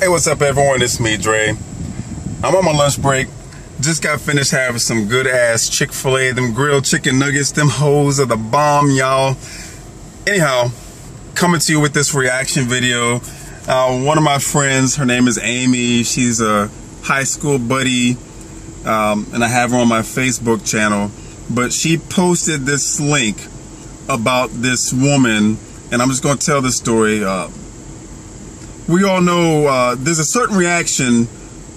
Hey, what's up, everyone? It's me, Dre. I'm on my lunch break. Just got finished having some good ass Chick-fil-A. Them grilled chicken nuggets, them hoes are the bomb, y'all. Anyhow, coming to you with this reaction video. One of my friends, her name is Amy. She's a high school buddy, and I have her on my Facebook channel. But she posted this link about this woman, and I'm just going to tell the story. We all know there's a certain reaction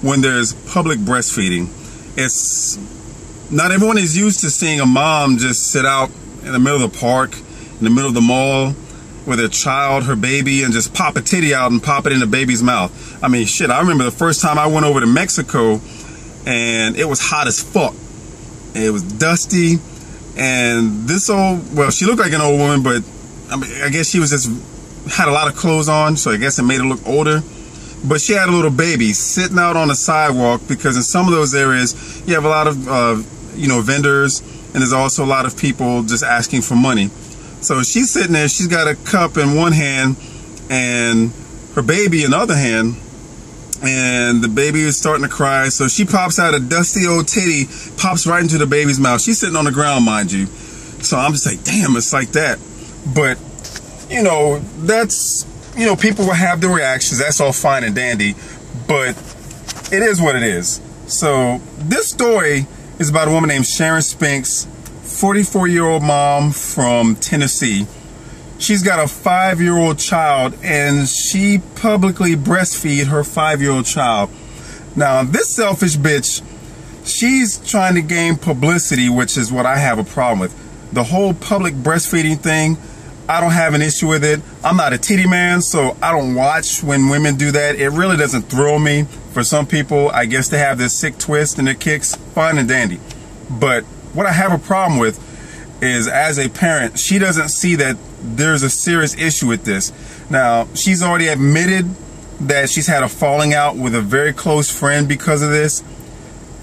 when there's public breastfeeding. It's not everyone is used to seeing a mom just sit out in the middle of the park, in the middle of the mall, with her child, her baby, and just pop a titty out and pop it in the baby's mouth. I mean, shit, I remember the first time I went over to Mexico, and it was hot as fuck. It was dusty, and this old, well, she looked like an old woman, but I mean, I guess she was just had a lot of clothes on, so I guess it made her look older. But she had a little baby sitting out on the sidewalk, because in some of those areas you have a lot of vendors, and there's also a lot of people just asking for money. So she's sitting there, she's got a cup in one hand and her baby in the other hand, and the baby is starting to cry. So she pops out a dusty old titty, pops right into the baby's mouth. She's sitting on the ground, mind you. So I'm just like, damn, it's like that. But that's, people will have their reactions. That's all fine and dandy, but it is what it is. So this story is about a woman named Sharon Spinks, 44-year-old mom from Tennessee. She's got a 5-year-old child, and she publicly breastfeed her 5-year-old child. Now, this selfish bitch, she's trying to gain publicity, which is what I have a problem with. The whole public breastfeeding thing, I don't have an issue with it. I'm not a titty man, so I don't watch when women do that. It really doesn't thrill me. For some people, I guess they have this sick twist in their kicks, fine and dandy. But what I have a problem with is, as a parent, she doesn't see that there's a serious issue with this. Now, she's already admitted that she's had a falling out with a very close friend because of this.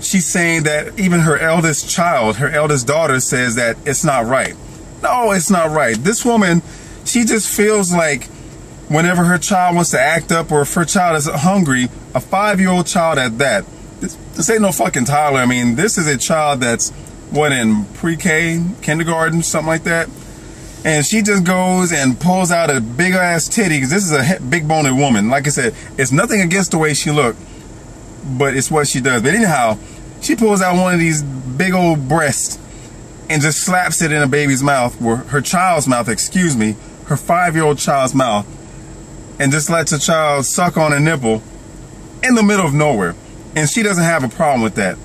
She's saying that even her eldest child, her eldest daughter, says that it's not right. No, it's not right. This woman, she just feels like whenever her child wants to act up, or if her child is hungry, a 5-year-old child at that, this ain't no fucking toddler. I mean, this is a child that's, what, in pre-K, kindergarten, something like that. And she just goes and pulls out a big ass titty, because this is a big boned woman. Like I said, it's nothing against the way she looked, but it's what she does. But anyhow, she pulls out one of these big old breasts and just slaps it in a baby's mouth, or her child's mouth, excuse me, her 5-year-old child's mouth, and just lets the child suck on a nipple in the middle of nowhere. And she doesn't have a problem with that.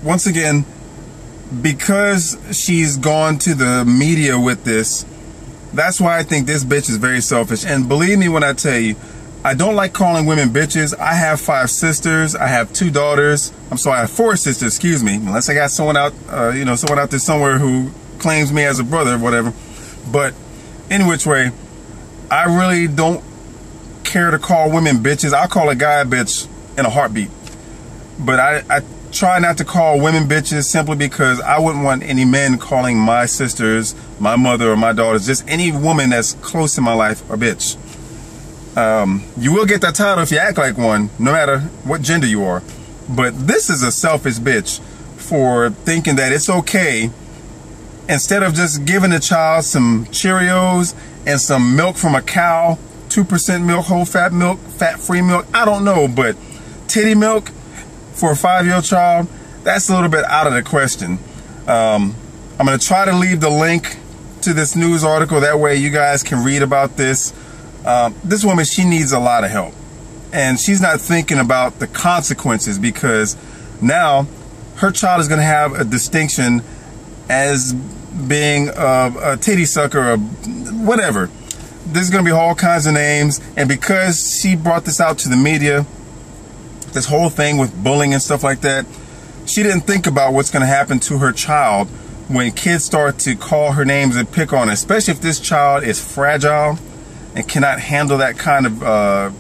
Once again, because she's gone to the media with this, that's why I think this bitch is very selfish. And believe me when I tell you, I don't like calling women bitches. I have 5 sisters. I have 2 daughters. I'm sorry, I have 4 sisters, excuse me. Unless I got someone out, someone out there somewhere who claims me as a brother or whatever. But any which way, I really don't care to call women bitches. I'll call a guy a bitch in a heartbeat. But I try not to call women bitches, simply because I wouldn't want any men calling my sisters, my mother, or my daughters, just any woman that's close in my life, a bitch. You will get that title if you act like one, no matter what gender you are. But this is a selfish bitch for thinking that it's okay, instead of just giving the child some Cheerios and some milk from a cow, 2% milk, whole fat milk, fat-free milk, I don't know, but titty milk for a 5-year-old child, that's a little bit out of the question. I'm going to try to leave the link to this news article, that way you guys can read about this. This woman, she needs a lot of help, and she's not thinking about the consequences, because now her child is going to have a distinction as being a titty sucker or whatever. There's going to be all kinds of names, and because she brought this out to the media, this whole thing with bullying and stuff like that, she didn't think about what's going to happen to her child when kids start to call her names and pick on her, especially if this child is fragile and cannot handle that kind of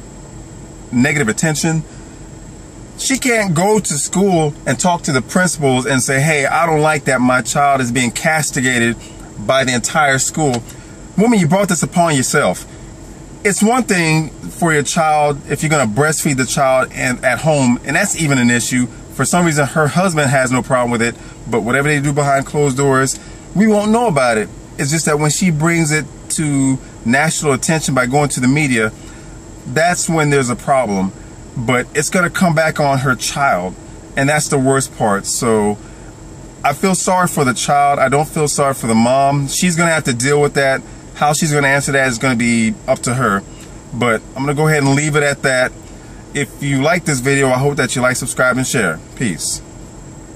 negative attention. She can't go to school and talk to the principals and say, hey, I don't like that my child is being castigated by the entire school. Woman, you brought this upon yourself. it's one thing for your child if you're going to breastfeed the child and at home, and that's even an issue. For some reason, her husband has no problem with it, but whatever they do behind closed doors, we won't know about it. It's just that when she brings it to national attention by going to the media, that's when there's a problem. But it's going to come back on her child, and that's the worst part. So I feel sorry for the child. I don't feel sorry for the mom. She's going to have to deal with that. How she's going to answer that is going to be up to her. But I'm going to go ahead and leave it at that. If you like this video, I hope that you like, subscribe, and share. Peace.